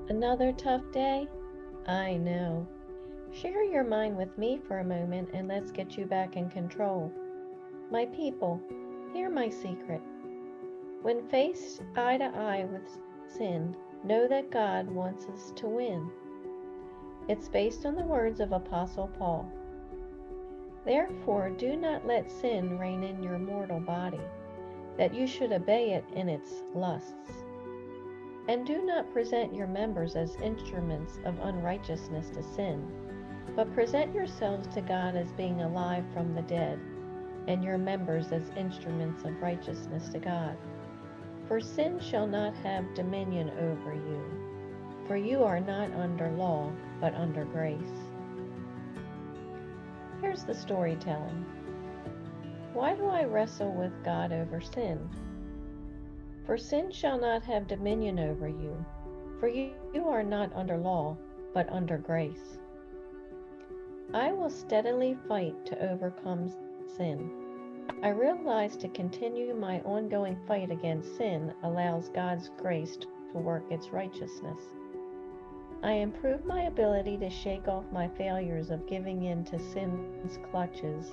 Another tough day? I know. Share your mind with me for a moment and let's get you back in control. My people, hear my secret. When faced eye to eye with sin, know that God wants us to win. It's based on the words of Apostle Paul. Therefore, do not let sin reign in your mortal body, that you should obey it in its lusts. And do not present your members as instruments of unrighteousness to sin, but present yourselves to God as being alive from the dead, and your members as instruments of righteousness to God. For sin shall not have dominion over you, for you are not under law, but under grace. Here's the storytelling. Why do I wrestle with God over sin? For sin shall not have dominion over you, for you are not under law, but under grace. I will steadily fight to overcome sin. I realize to continue my ongoing fight against sin allows God's grace to work its righteousness. I improve my ability to shake off my failures of giving in to sin's clutches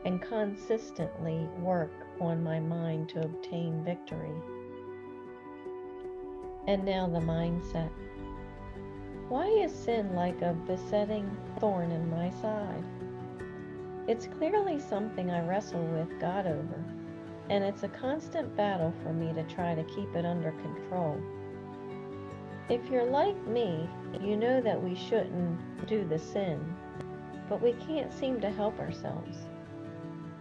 and consistently work on my mind to obtain victory. And now the mindset. Why is sin like a besetting thorn in my side? It's clearly something I wrestle with God over, and it's a constant battle for me to try to keep it under control. If you're like me, you know that we shouldn't do the sin, but we can't seem to help ourselves.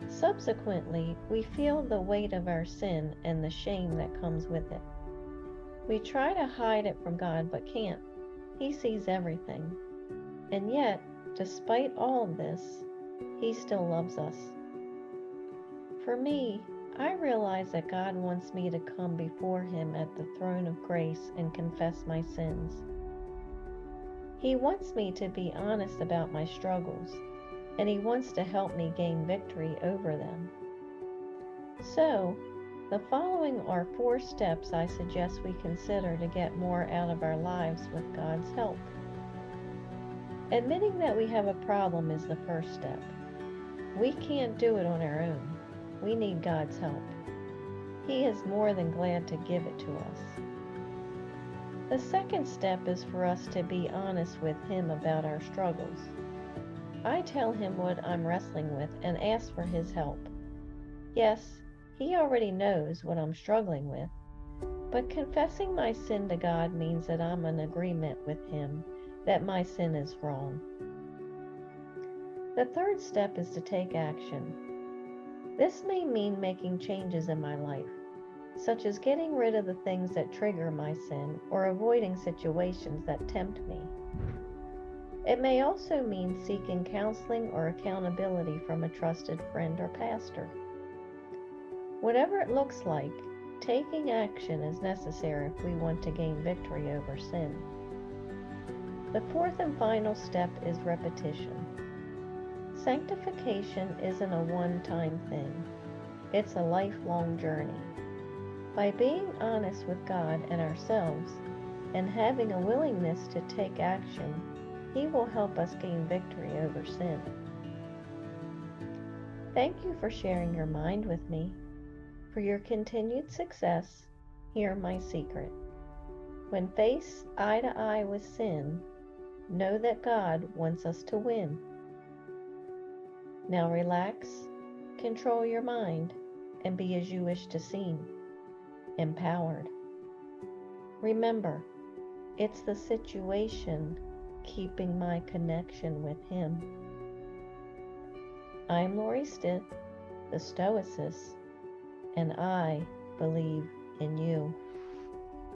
Subsequently, we feel the weight of our sin and the shame that comes with it. We try to hide it from God but can't. He sees everything. And yet, despite all of this, He still loves us. For me, I realize that God wants me to come before Him at the throne of grace and confess my sins. He wants me to be honest about my struggles, and He wants to help me gain victory over them. So, the following are 4 steps I suggest we consider to get more out of our lives with God's help. Admitting that we have a problem is the first step. We can't do it on our own. We need God's help. He is more than glad to give it to us. The second step is for us to be honest with Him about our struggles. I tell Him what I'm wrestling with and ask for His help. Yes, He already knows what I'm struggling with, but confessing my sin to God means that I'm in agreement with Him that my sin is wrong. The third step is to take action. This may mean making changes in my life, such as getting rid of the things that trigger my sin or avoiding situations that tempt me. It may also mean seeking counseling or accountability from a trusted friend or pastor. Whatever it looks like, taking action is necessary if we want to gain victory over sin. The fourth and final step is repetition. Sanctification isn't a one-time thing. It's a lifelong journey. By being honest with God and ourselves, and having a willingness to take action, He will help us gain victory over sin. Thank you for sharing your mind with me. For your continued success, hear my secret. When faced eye to eye with sin, know that God wants us to win. Now relax, control your mind, and be as you wish to seem, empowered. Remember, it's the situation keeping my connection with Him. I'm Lori Stith, the Stoicess, and I believe in you.